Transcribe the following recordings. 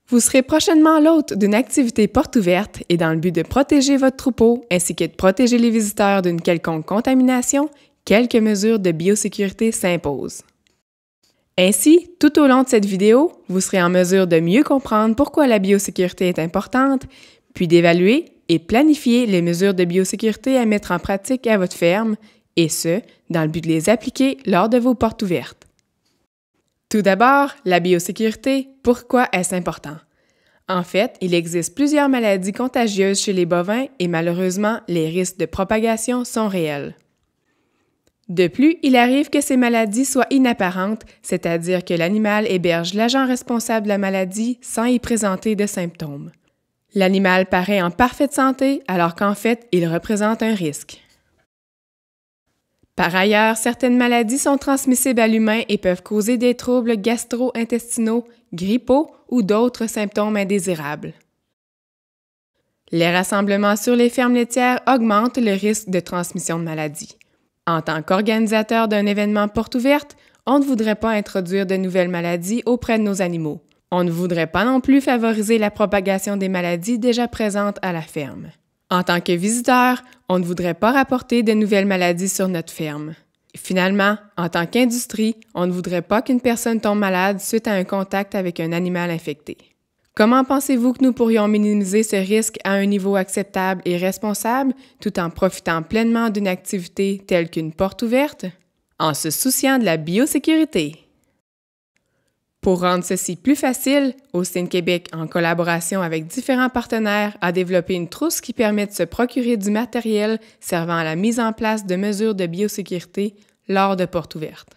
Vous serez prochainement l'hôte d'une activité porte ouverte et dans le but de protéger votre troupeau ainsi que de protéger les visiteurs d'une quelconque contamination, quelques mesures de biosécurité s'imposent. Ainsi, tout au long de cette vidéo, vous serez en mesure de mieux comprendre pourquoi la biosécurité est importante, puis d'évaluer et planifier les mesures de biosécurité à mettre en pratique à votre ferme, et ce, dans le but de les appliquer lors de vos portes ouvertes. Tout d'abord, la biosécurité, pourquoi est-ce important? En fait, il existe plusieurs maladies contagieuses chez les bovins et malheureusement, les risques de propagation sont réels. De plus, il arrive que ces maladies soient inapparentes, c'est-à-dire que l'animal héberge l'agent responsable de la maladie sans y présenter de symptômes. L'animal paraît en parfaite santé alors qu'en fait, il représente un risque. Par ailleurs, certaines maladies sont transmissibles à l'humain et peuvent causer des troubles gastro-intestinaux, grippaux ou d'autres symptômes indésirables. Les rassemblements sur les fermes laitières augmentent le risque de transmission de maladies. En tant qu'organisateur d'un événement porte ouverte, on ne voudrait pas introduire de nouvelles maladies auprès de nos animaux. On ne voudrait pas non plus favoriser la propagation des maladies déjà présentes à la ferme. En tant que visiteur, on ne voudrait pas rapporter de nouvelles maladies sur notre ferme. Finalement, en tant qu'industrie, on ne voudrait pas qu'une personne tombe malade suite à un contact avec un animal infecté. Comment pensez-vous que nous pourrions minimiser ce risque à un niveau acceptable et responsable tout en profitant pleinement d'une activité telle qu'une porte ouverte? En se souciant de la biosécurité. Pour rendre ceci plus facile, Austin Québec, en collaboration avec différents partenaires, a développé une trousse qui permet de se procurer du matériel servant à la mise en place de mesures de biosécurité lors de portes ouvertes.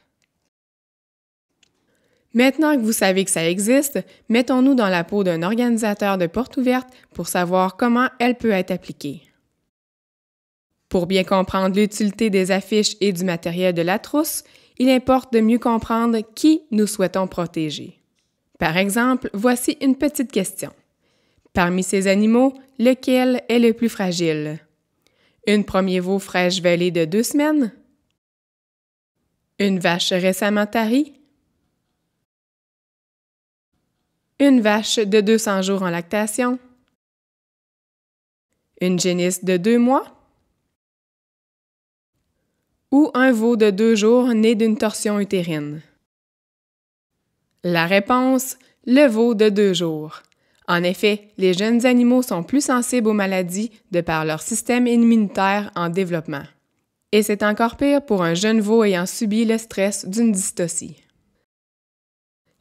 Maintenant que vous savez que ça existe, mettons-nous dans la peau d'un organisateur de portes ouvertes pour savoir comment elle peut être appliquée. Pour bien comprendre l'utilité des affiches et du matériel de la trousse, il importe de mieux comprendre qui nous souhaitons protéger. Par exemple, voici une petite question. Parmi ces animaux, lequel est le plus fragile? Une premier veau fraîche vêlée de 2 semaines? Une vache récemment tarie? Une vache de 200 jours en lactation? Une génisse de 2 mois? Ou un veau de 2 jours né d'une torsion utérine? La réponse, le veau de 2 jours. En effet, les jeunes animaux sont plus sensibles aux maladies de par leur système immunitaire en développement. Et c'est encore pire pour un jeune veau ayant subi le stress d'une dystocie.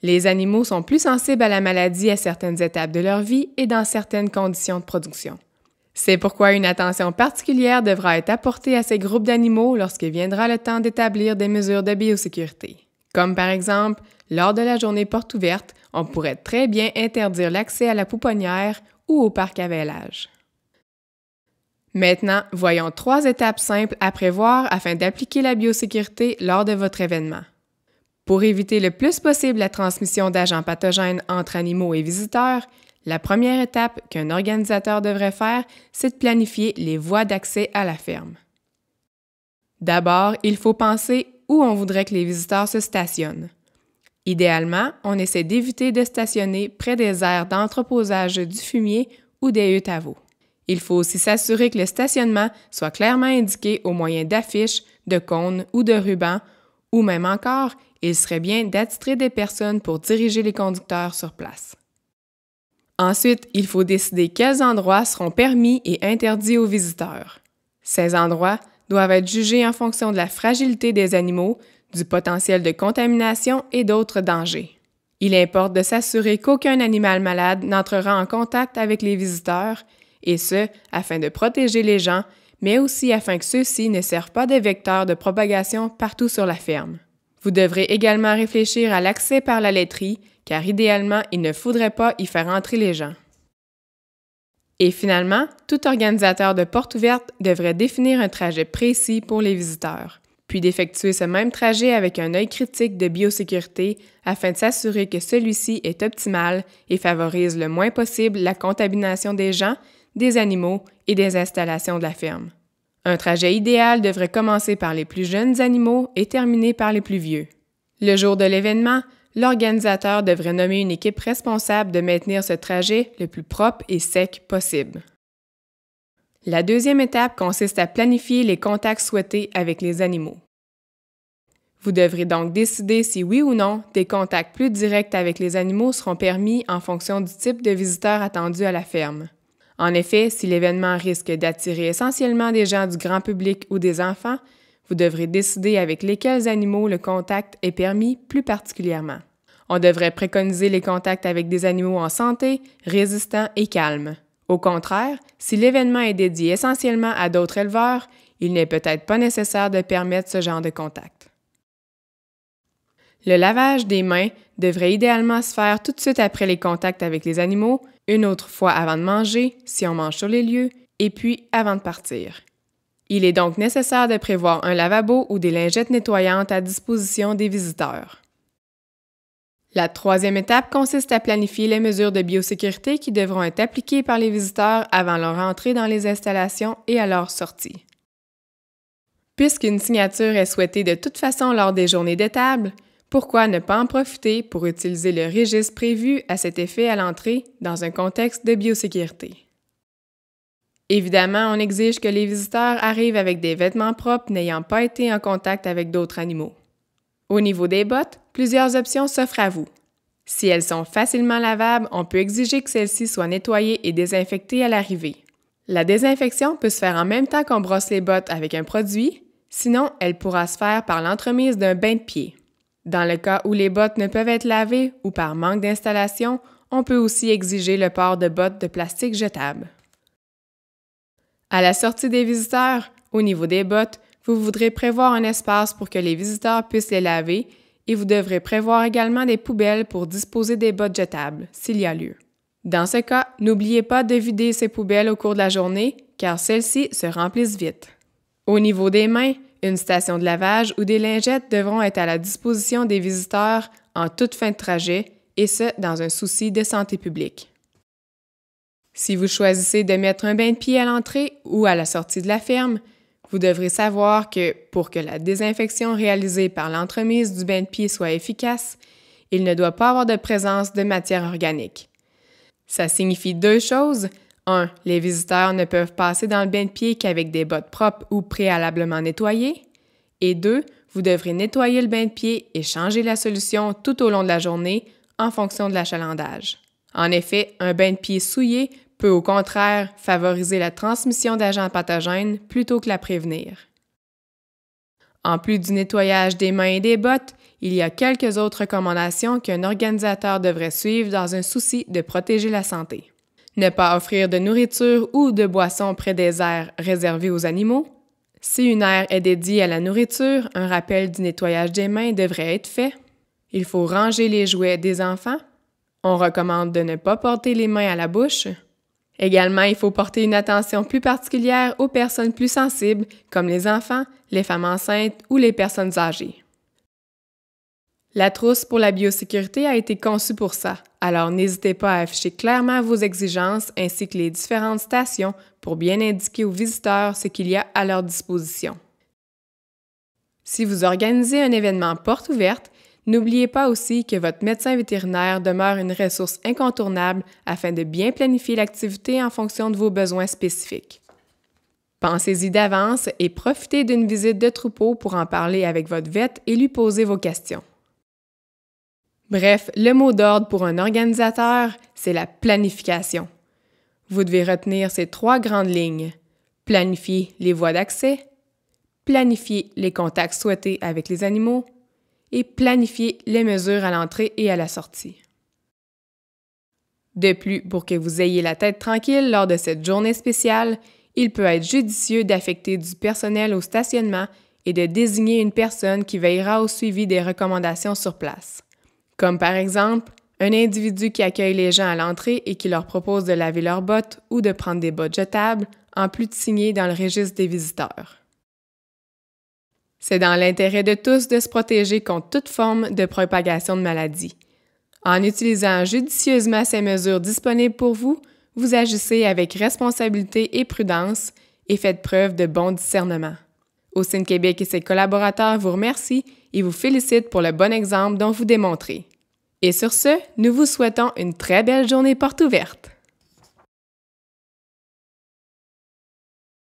Les animaux sont plus sensibles à la maladie à certaines étapes de leur vie et dans certaines conditions de production. C'est pourquoi une attention particulière devra être apportée à ces groupes d'animaux lorsque viendra le temps d'établir des mesures de biosécurité. Comme par exemple, lors de la journée porte ouverte, on pourrait très bien interdire l'accès à la pouponnière ou au parc à vêlage. Maintenant, voyons 3 étapes simples à prévoir afin d'appliquer la biosécurité lors de votre événement. Pour éviter le plus possible la transmission d'agents pathogènes entre animaux et visiteurs, la première étape qu'un organisateur devrait faire, c'est de planifier les voies d'accès à la ferme. D'abord, il faut penser où on voudrait que les visiteurs se stationnent. Idéalement, on essaie d'éviter de stationner près des aires d'entreposage du fumier ou des huttes à veau. Il faut aussi s'assurer que le stationnement soit clairement indiqué au moyen d'affiches, de cônes ou de rubans, ou même encore, il serait bien d'attitrer des personnes pour diriger les conducteurs sur place. Ensuite, il faut décider quels endroits seront permis et interdits aux visiteurs. Ces endroits doivent être jugés en fonction de la fragilité des animaux, du potentiel de contamination et d'autres dangers. Il importe de s'assurer qu'aucun animal malade n'entrera en contact avec les visiteurs, et ce, afin de protéger les gens, mais aussi afin que ceux-ci ne servent pas de vecteurs de propagation partout sur la ferme. Vous devrez également réfléchir à l'accès par la laiterie, car idéalement, il ne faudrait pas y faire entrer les gens. Et finalement, tout organisateur de porte ouverte devrait définir un trajet précis pour les visiteurs, puis d'effectuer ce même trajet avec un œil critique de biosécurité afin de s'assurer que celui-ci est optimal et favorise le moins possible la contamination des gens, des animaux et des installations de la ferme. Un trajet idéal devrait commencer par les plus jeunes animaux et terminer par les plus vieux. Le jour de l'événement, l'organisateur devrait nommer une équipe responsable de maintenir ce trajet le plus propre et sec possible. La deuxième étape consiste à planifier les contacts souhaités avec les animaux. Vous devrez donc décider si oui ou non des contacts plus directs avec les animaux seront permis en fonction du type de visiteur attendu à la ferme. En effet, si l'événement risque d'attirer essentiellement des gens du grand public ou des enfants, vous devrez décider avec lesquels animaux le contact est permis plus particulièrement. On devrait préconiser les contacts avec des animaux en santé, résistants et calmes. Au contraire, si l'événement est dédié essentiellement à d'autres éleveurs, il n'est peut-être pas nécessaire de permettre ce genre de contact. Le lavage des mains devrait idéalement se faire tout de suite après les contacts avec les animaux, une autre fois avant de manger, si on mange sur les lieux, et puis avant de partir. Il est donc nécessaire de prévoir un lavabo ou des lingettes nettoyantes à disposition des visiteurs. La troisième étape consiste à planifier les mesures de biosécurité qui devront être appliquées par les visiteurs avant leur entrée dans les installations et à leur sortie. Puisqu'une signature est souhaitée de toute façon lors des journées d'étable, pourquoi ne pas en profiter pour utiliser le registre prévu à cet effet à l'entrée dans un contexte de biosécurité? Évidemment, on exige que les visiteurs arrivent avec des vêtements propres n'ayant pas été en contact avec d'autres animaux. Au niveau des bottes, plusieurs options s'offrent à vous. Si elles sont facilement lavables, on peut exiger que celles-ci soient nettoyées et désinfectées à l'arrivée. La désinfection peut se faire en même temps qu'on brosse les bottes avec un produit, sinon elle pourra se faire par l'entremise d'un bain de pied. Dans le cas où les bottes ne peuvent être lavées ou par manque d'installation, on peut aussi exiger le port de bottes de plastique jetables. À la sortie des visiteurs, au niveau des bottes, vous voudrez prévoir un espace pour que les visiteurs puissent les laver et vous devrez prévoir également des poubelles pour disposer des bottes jetables, s'il y a lieu. Dans ce cas, n'oubliez pas de vider ces poubelles au cours de la journée, car celles-ci se remplissent vite. Au niveau des mains, une station de lavage ou des lingettes devront être à la disposition des visiteurs en toute fin de trajet, et ce, dans un souci de santé publique. Si vous choisissez de mettre un bain de pied à l'entrée ou à la sortie de la ferme, vous devrez savoir que, pour que la désinfection réalisée par l'entremise du bain de pied soit efficace, il ne doit pas avoir de présence de matière organique. Ça signifie deux choses. 1. Les visiteurs ne peuvent passer dans le bain de pied qu'avec des bottes propres ou préalablement nettoyées. Et 2. Vous devrez nettoyer le bain de pied et changer la solution tout au long de la journée en fonction de l'achalandage. En effet, un bain de pied souillé peut au contraire favoriser la transmission d'agents pathogènes plutôt que la prévenir. En plus du nettoyage des mains et des bottes, il y a quelques autres recommandations qu'un organisateur devrait suivre dans un souci de protéger la santé. Ne pas offrir de nourriture ou de boissons près des aires réservées aux animaux. Si une aire est dédiée à la nourriture, un rappel du nettoyage des mains devrait être fait. Il faut ranger les jouets des enfants. On recommande de ne pas porter les mains à la bouche. Également, il faut porter une attention plus particulière aux personnes plus sensibles, comme les enfants, les femmes enceintes ou les personnes âgées. La trousse pour la biosécurité a été conçue pour ça, alors n'hésitez pas à afficher clairement vos exigences ainsi que les différentes stations pour bien indiquer aux visiteurs ce qu'il y a à leur disposition. Si vous organisez un événement porte ouverte, n'oubliez pas aussi que votre médecin vétérinaire demeure une ressource incontournable afin de bien planifier l'activité en fonction de vos besoins spécifiques. Pensez-y d'avance et profitez d'une visite de troupeau pour en parler avec votre vet et lui poser vos questions. Bref, le mot d'ordre pour un organisateur, c'est la planification. Vous devez retenir ces 3 grandes lignes. Planifier les voies d'accès, planifier les contacts souhaités avec les animaux et planifier les mesures à l'entrée et à la sortie. De plus, pour que vous ayez la tête tranquille lors de cette journée spéciale, il peut être judicieux d'affecter du personnel au stationnement et de désigner une personne qui veillera au suivi des recommandations sur place. Comme par exemple, un individu qui accueille les gens à l'entrée et qui leur propose de laver leurs bottes ou de prendre des bottes jetables, en plus de signer dans le registre des visiteurs. C'est dans l'intérêt de tous de se protéger contre toute forme de propagation de maladie. En utilisant judicieusement ces mesures disponibles pour vous, vous agissez avec responsabilité et prudence et faites preuve de bon discernement. Océane Québec et ses collaborateurs vous remercient et vous félicitent pour le bon exemple dont vous démontrez. Et sur ce, nous vous souhaitons une très belle journée porte ouverte.